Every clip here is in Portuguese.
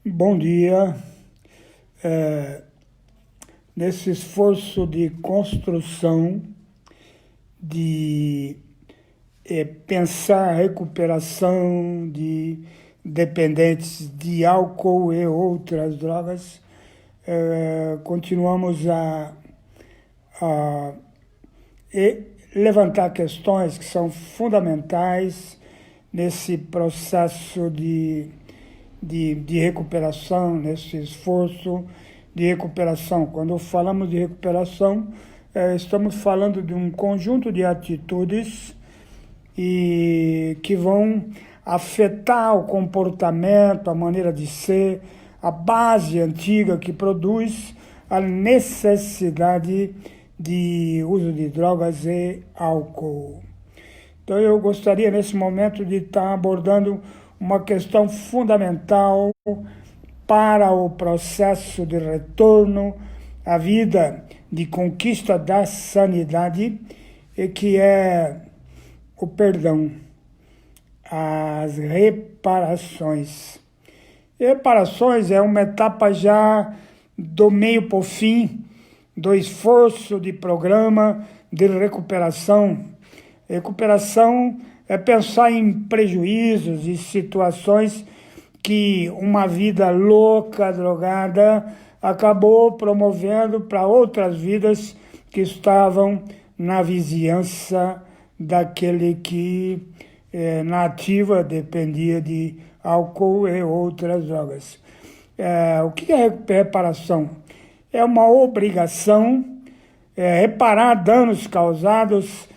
Bom dia. É, Nesse esforço de construção, de pensar a recuperação de dependentes de álcool e outras drogas, continuamos a levantar questões que são fundamentais nesse processo de recuperação, nesse esforço de recuperação. Quando falamos de recuperação, estamos falando de um conjunto de atitudes que vão afetar o comportamento, a maneira de ser, a base antiga que produz a necessidade de uso de drogas e álcool. Então eu gostaria nesse momento de estar abordando uma questão fundamental para o processo de retorno à vida, de conquista da sanidade, e que é o perdão, as reparações. Reparações é uma etapa já do meio para o fim do esforço de programa de recuperação. Recuperação é pensar em prejuízos e situações que uma vida louca, drogada, acabou promovendo para outras vidas que estavam na vizinhança daquele que na ativa dependia de álcool e outras drogas. O que é reparação? É uma obrigação, reparar danos causados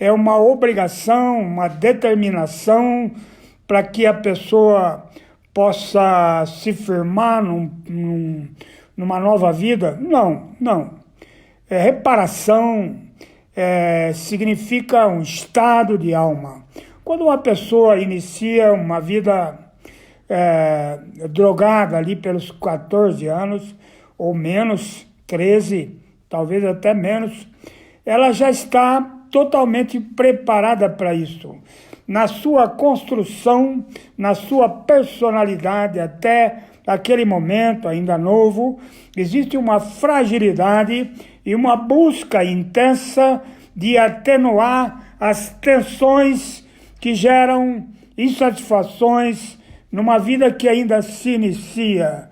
é uma obrigação, uma determinação para que a pessoa possa se firmar numa nova vida? Não. Reparação significa um estado de alma. Quando uma pessoa inicia uma vida drogada ali pelos 14 anos, ou menos, 13, talvez até menos, ela já está totalmente preparada para isso. Na sua construção, na sua personalidade, até aquele momento ainda novo, existe uma fragilidade e uma busca intensa de atenuar as tensões que geram insatisfações numa vida que ainda se inicia.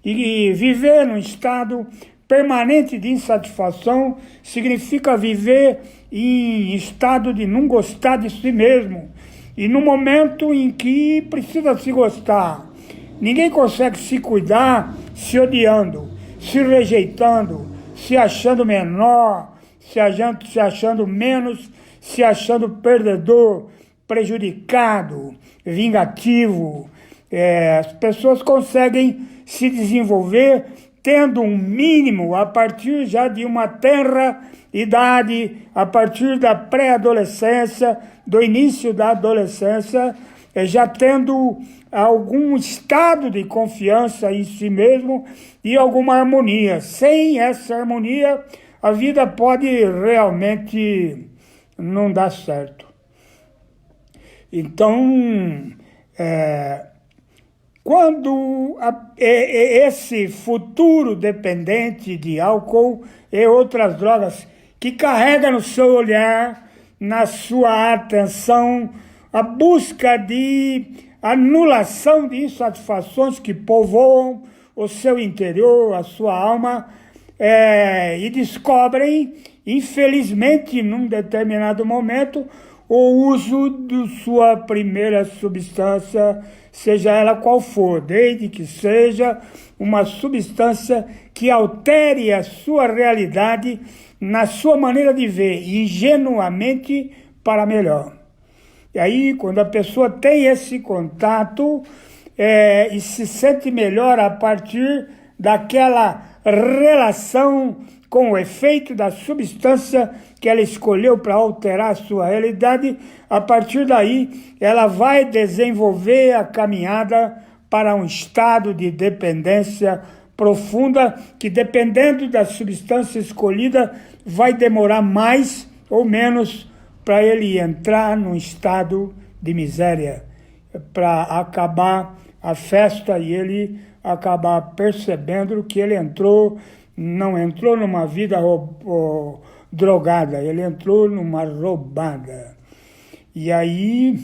E viver num estado permanente de insatisfação significa viver em estado de não gostar de si mesmo. E no momento em que precisa se gostar, ninguém consegue se cuidar se odiando, se rejeitando, se achando menor, se achando menos, se achando perdedor, prejudicado, vingativo. As pessoas conseguem se desenvolver tendo um mínimo a partir já de uma tenra idade, a partir da pré-adolescência, do início da adolescência, já tendo algum estado de confiança em si mesmo e alguma harmonia. Sem essa harmonia, a vida pode realmente não dar certo. Então, quando esse futuro dependente de álcool e outras drogas que carrega no seu olhar, na sua atenção, a busca de anulação de insatisfações que povoam o seu interior, a sua alma, e descobrem, infelizmente, num determinado momento, o uso de sua primeira substância, seja ela qual for, desde que seja uma substância que altere a sua realidade na sua maneira de ver, ingenuamente para melhor. E aí, quando a pessoa tem esse contato e se sente melhor a partir daquela relação com o efeito da substância que ela escolheu para alterar a sua realidade, a partir daí ela vai desenvolver a caminhada para um estado de dependência profunda que, dependendo da substância escolhida, vai demorar mais ou menos para ele entrar num estado de miséria, para acabar a festa e ele acabar percebendo que ele não entrou numa vida drogada, ele entrou numa roubada. E aí,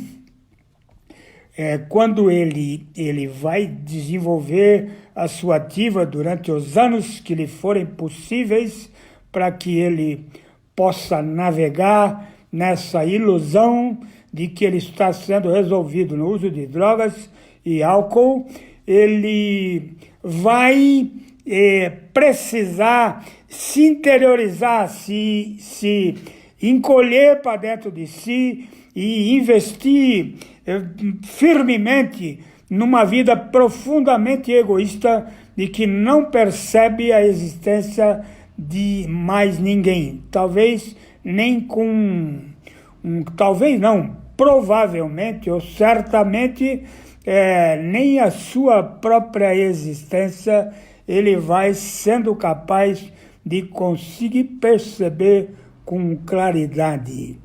quando ele vai desenvolver a sua ativa durante os anos que lhe forem possíveis, para que ele possa navegar nessa ilusão de que ele está sendo resolvido no uso de drogas e álcool, ele vai precisar se interiorizar, se encolher para dentro de si e investir firmemente numa vida profundamente egoísta e que não percebe a existência de mais ninguém. Talvez nem com... talvez não, provavelmente ou certamente nem a sua própria existência ele vai sendo capaz de conseguir perceber com claridade.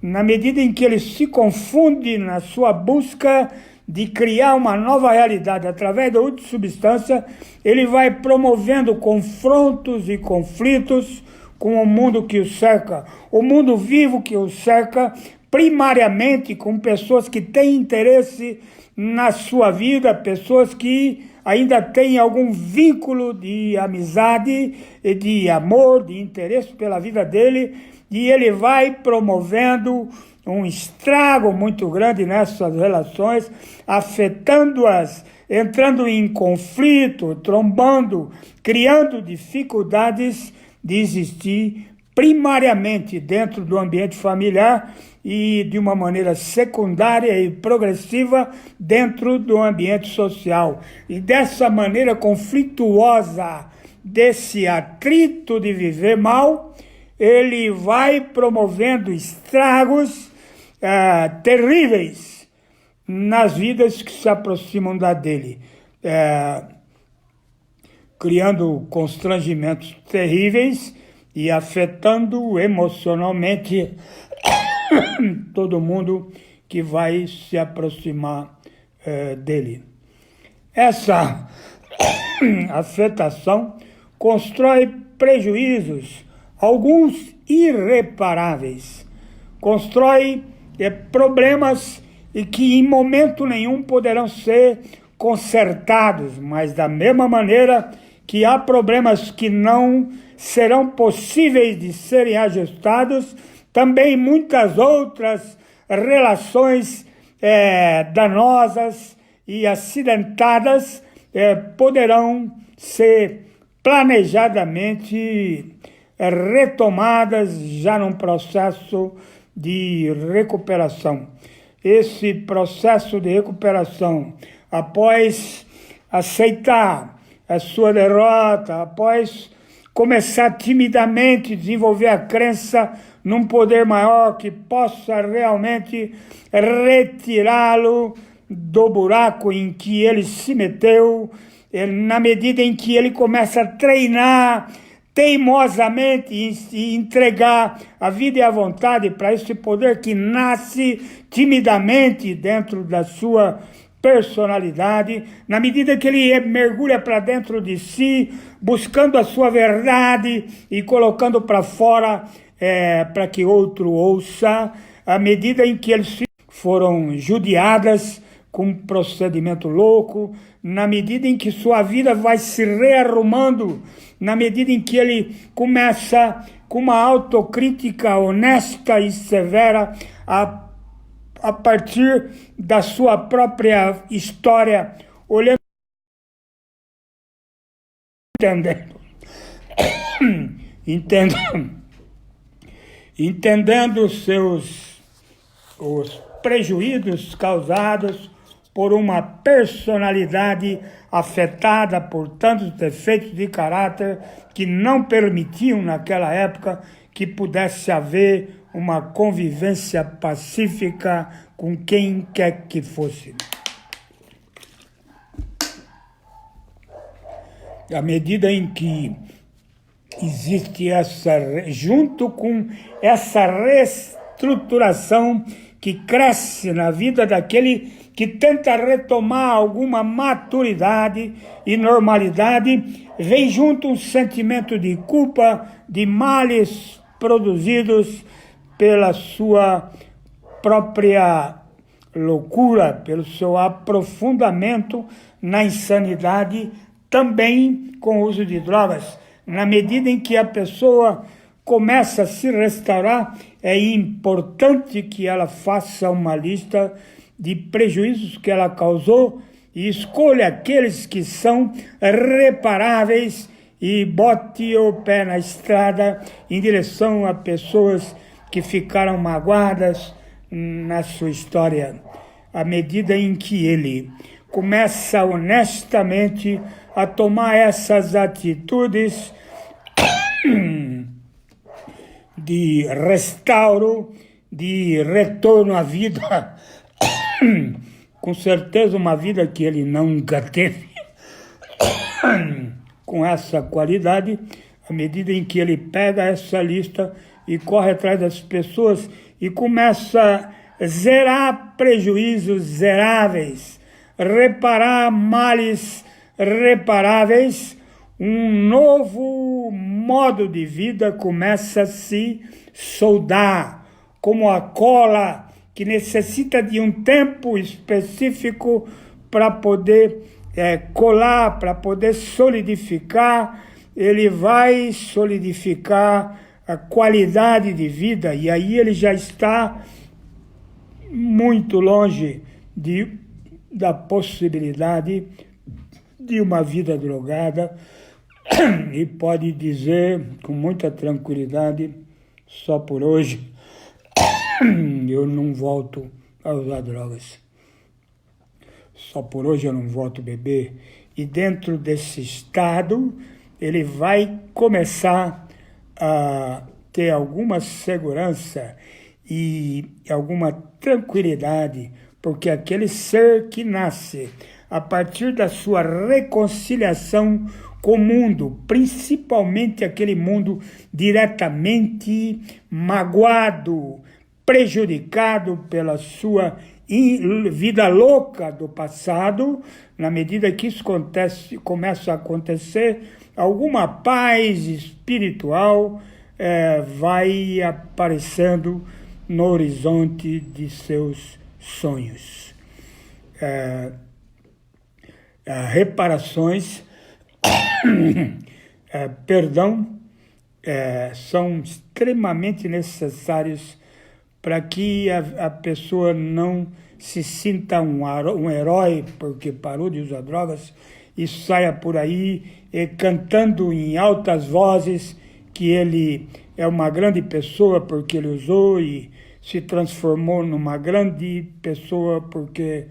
Na medida em que ele se confunde na sua busca de criar uma nova realidade através da outra substância, ele vai promovendo confrontos e conflitos com o mundo que o cerca, o mundo vivo que o cerca, primariamente com pessoas que têm interesse na sua vida, pessoas que ainda têm algum vínculo de amizade, de amor, de interesse pela vida dele, e ele vai promovendo um estrago muito grande nessas relações, afetando-as, entrando em conflito, trombando, criando dificuldades de existir primariamente dentro do ambiente familiar e de uma maneira secundária e progressiva dentro do ambiente social. E dessa maneira conflituosa, desse atrito de viver mal, ele vai promovendo estragos terríveis nas vidas que se aproximam da dele, criando constrangimentos terríveis e afetando emocionalmente todo mundo que vai se aproximar dele. Essa afetação constrói prejuízos, alguns irreparáveis, constrói problemas e que em momento nenhum poderão ser consertados, mas da mesma maneira que há problemas que não serão possíveis de serem ajustados, também muitas outras relações danosas e acidentadas poderão ser planejadamente retomadas já num processo de recuperação. Esse processo de recuperação, após aceitar a sua derrota, após começar timidamente a desenvolver a crença num poder maior que possa realmente retirá-lo do buraco em que ele se meteu, na medida em que ele começa a treinar teimosamente e entregar a vida e a vontade para esse poder que nasce timidamente dentro da sua personalidade, na medida que ele mergulha para dentro de si, buscando a sua verdade e colocando para fora para que outro ouça, à medida em que eles foram judiadas com um procedimento louco, na medida em que sua vida vai se rearrumando, na medida em que ele começa com uma autocrítica honesta e severa a partir da sua própria história, olhando, entendendo os prejuízos causados por uma personalidade afetada por tantos defeitos de caráter que não permitiam naquela época que pudesse haver uma convivência pacífica com quem quer que fosse. À medida em que existe junto com essa reestruturação que cresce na vida daquele que tenta retomar alguma maturidade e normalidade, vem junto um sentimento de culpa, de males produzidos pela sua própria loucura, pelo seu aprofundamento na insanidade, também com o uso de drogas. Na medida em que a pessoa começa a se restaurar, é importante que ela faça uma lista de prejuízos que ela causou e escolha aqueles que são reparáveis e bote o pé na estrada em direção a pessoas que ficaram magoadas na sua história. À medida em que ele começa honestamente a tomar essas atitudes de restauro, de retorno à vida, com certeza uma vida que ele nunca teve, com essa qualidade, à medida em que ele pega essa lista e corre atrás das pessoas e começa a zerar prejuízos zeráveis, reparar males reparáveis, um novo modo de vida começa a se soldar, como a cola que necessita de um tempo específico para poder colar, para poder solidificar. Ele vai solidificar a qualidade de vida, e aí ele já está muito longe da possibilidade de uma vida drogada, e pode dizer com muita tranquilidade: só por hoje eu não volto a usar drogas. Só por hoje eu não volto a beber. E dentro desse estado, ele vai começar a ter alguma segurança e alguma tranquilidade, porque aquele ser que nasce a partir da sua reconciliação com o mundo, principalmente aquele mundo diretamente magoado, prejudicado pela sua vida louca do passado, na medida que isso começa a acontecer, alguma paz espiritual vai aparecendo no horizonte de seus sonhos. Reparações, são extremamente necessários para que a pessoa não se sinta um herói porque parou de usar drogas e saia por aí cantando em altas vozes que ele é uma grande pessoa porque ele usou e se transformou numa grande pessoa porque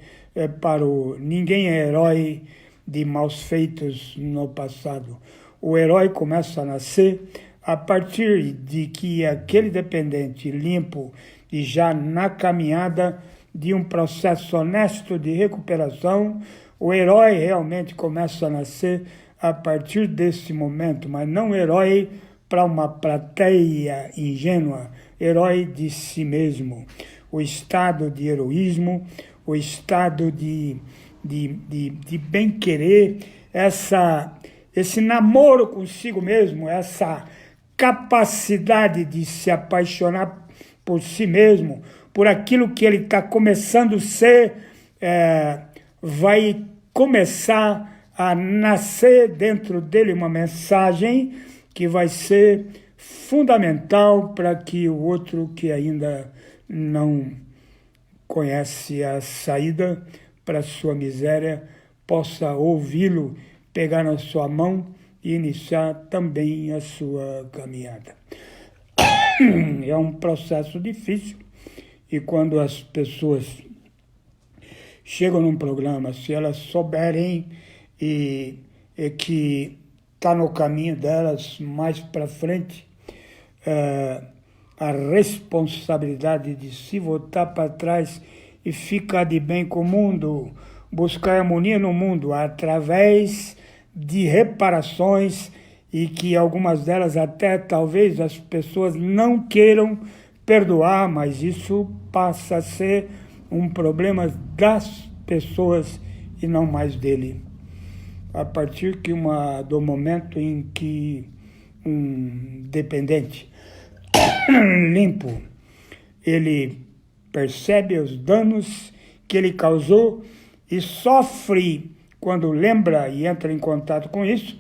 parou. Ninguém é herói de maus feitos no passado. O herói começa a nascer a partir de que aquele dependente limpo e já na caminhada de um processo honesto de recuperação, o herói realmente começa a nascer a partir desse momento, mas não herói para uma plateia ingênua, herói de si mesmo. O estado de heroísmo, o estado de bem-querer, esse namoro consigo mesmo, essa capacidade de se apaixonar por si mesmo, por aquilo que ele está começando a ser, vai começar a nascer dentro dele uma mensagem que vai ser fundamental para que o outro que ainda não conhece a saída para a sua miséria possa ouvi-lo, pegar na sua mão e iniciar também a sua caminhada. É um processo difícil e quando as pessoas chegam num programa, se elas souberem e que está no caminho delas mais para frente, a responsabilidade de se voltar para trás e ficar de bem com o mundo, buscar harmonia no mundo através de reparações, e que algumas delas até talvez as pessoas não queiram perdoar, mas isso passa a ser um problema das pessoas e não mais dele. A partir do momento em que um dependente limpo, ele percebe os danos que ele causou e sofre quando lembra e entra em contato com isso,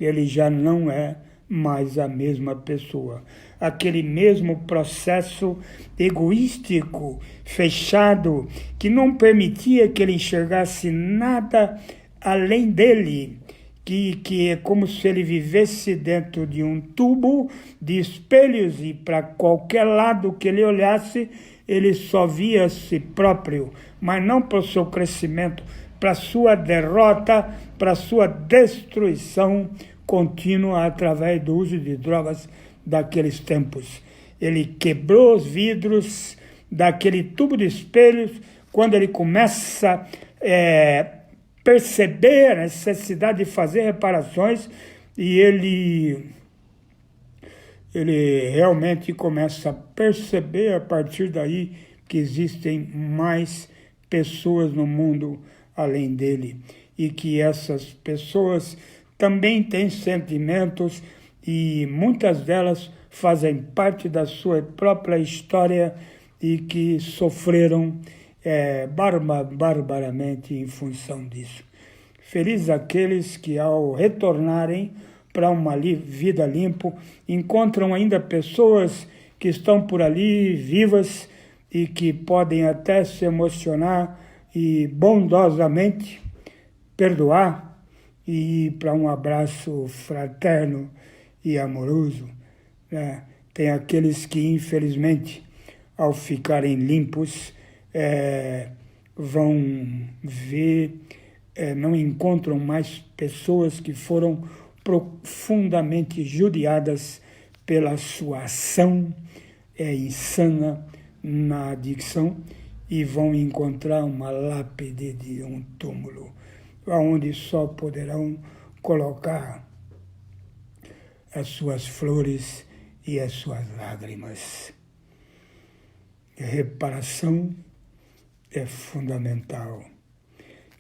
ele já não é mais a mesma pessoa. Aquele mesmo processo egoístico, fechado, que não permitia que ele enxergasse nada além dele, que é como se ele vivesse dentro de um tubo de espelhos e para qualquer lado que ele olhasse, ele só via a si próprio, mas não para o seu crescimento, para a sua derrota, para a sua destruição contínua através do uso de drogas daqueles tempos. Ele quebrou os vidros daquele tubo de espelhos quando ele começa a perceber a necessidade de fazer reparações e ele realmente começa a perceber a partir daí que existem mais pessoas no mundo além dele e que essas pessoas também têm sentimentos e muitas delas fazem parte da sua própria história e que sofreram barbaramente em função disso. Felizes aqueles que, ao retornarem para uma vida limpa, encontram ainda pessoas que estão por ali vivas e que podem até se emocionar e bondosamente perdoar e ir para um abraço fraterno e amoroso. Né? Tem aqueles que, infelizmente, ao ficarem limpos, vão ver, não encontram mais pessoas que foram profundamente judiadas pela sua ação insana na adicção e vão encontrar uma lápide de um túmulo, onde só poderão colocar as suas flores e as suas lágrimas. A reparação é fundamental.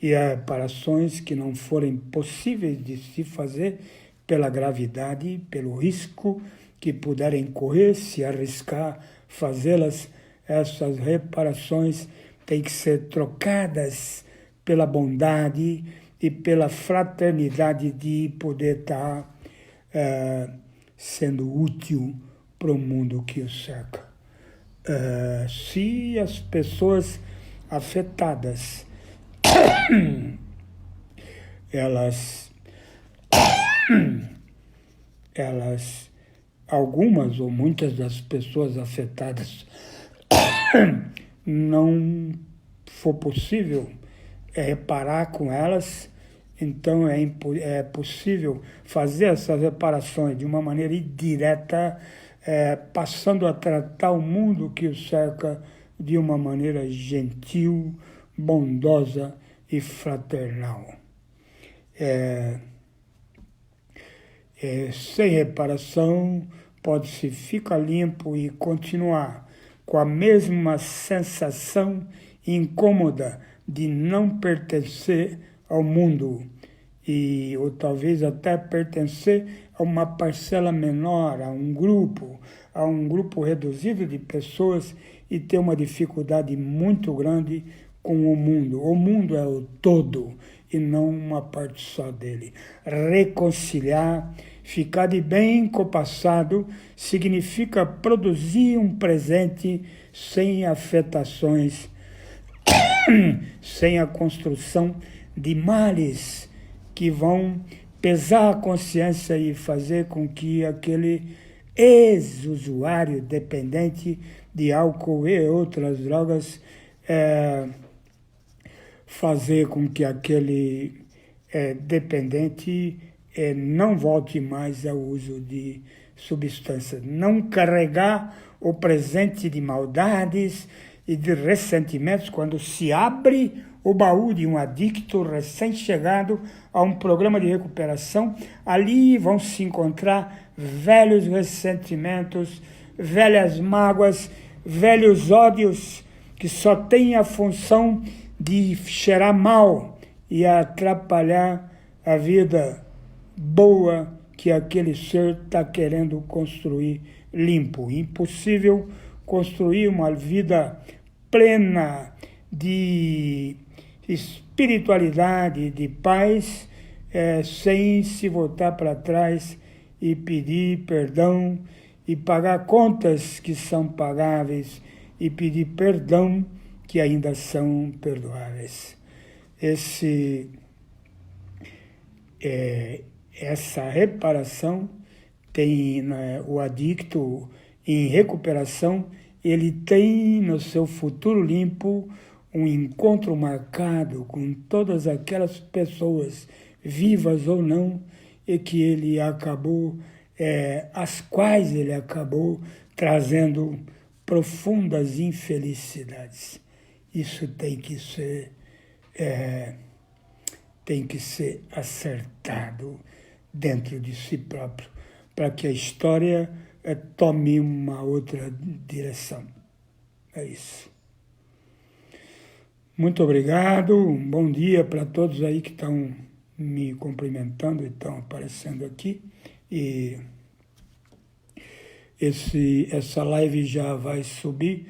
E há reparações que não forem possíveis de se fazer pela gravidade, pelo risco que puderem correr, se arriscar, fazê-las, essas reparações têm que ser trocadas pela bondade e pela fraternidade de poder estar sendo útil para o mundo que o cerca. Se as pessoas afetadas algumas ou muitas das pessoas afetadas não for possível reparar com elas, então é possível fazer essas reparações de uma maneira indireta, passando a tratar o mundo que o cerca de uma maneira gentil, bondosa e fraternal. Sem reparação, pode-se ficar limpo e continuar com a mesma sensação incômoda de não pertencer ao mundo ou talvez até pertencer a uma parcela menor, a um grupo reduzido de pessoas e ter uma dificuldade muito grande com o mundo. O mundo é o todo e não uma parte só dele. Reconciliar, ficar de bem com o passado, significa produzir um presente sem afetações, sem a construção de males que vão pesar a consciência e fazer com que aquele ex-usuário dependente de álcool e outras drogas fazer com que aquele dependente não volte mais ao uso de substâncias. Não carregar o presente de maldades e de ressentimentos quando se abre o baú de um adicto recém-chegado a um programa de recuperação. Ali vão se encontrar velhos ressentimentos, velhas mágoas, velhos ódios que só tem a função de cheirar mal e atrapalhar a vida boa que aquele ser está querendo construir limpo. Impossível construir uma vida plena de espiritualidade, de paz, sem se voltar para trás e pedir perdão e pagar contas que são pagáveis e pedir perdão que ainda são perdoáveis. Essa reparação tem, né, o adicto em recuperação, ele tem no seu futuro limpo um encontro marcado com todas aquelas pessoas, vivas ou não, e que ele acabou, as quais ele acabou trazendo profundas infelicidades. Isso tem que ser acertado dentro de si próprio, para que a história tome uma outra direção. É isso. Muito obrigado, um bom dia para todos aí que estão me cumprimentando e estão aparecendo aqui. E essa live já vai subir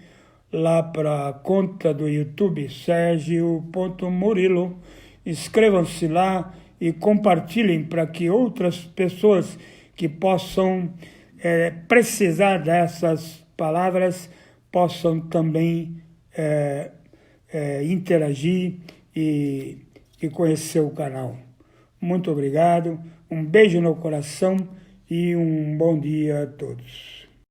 lá para a conta do YouTube, Sergio.Murilo. Inscrevam-se lá e compartilhem para que outras pessoas que possam precisar dessas palavras possam também interagir e conhecer o canal. Muito obrigado, um beijo no coração e um bom dia a todos.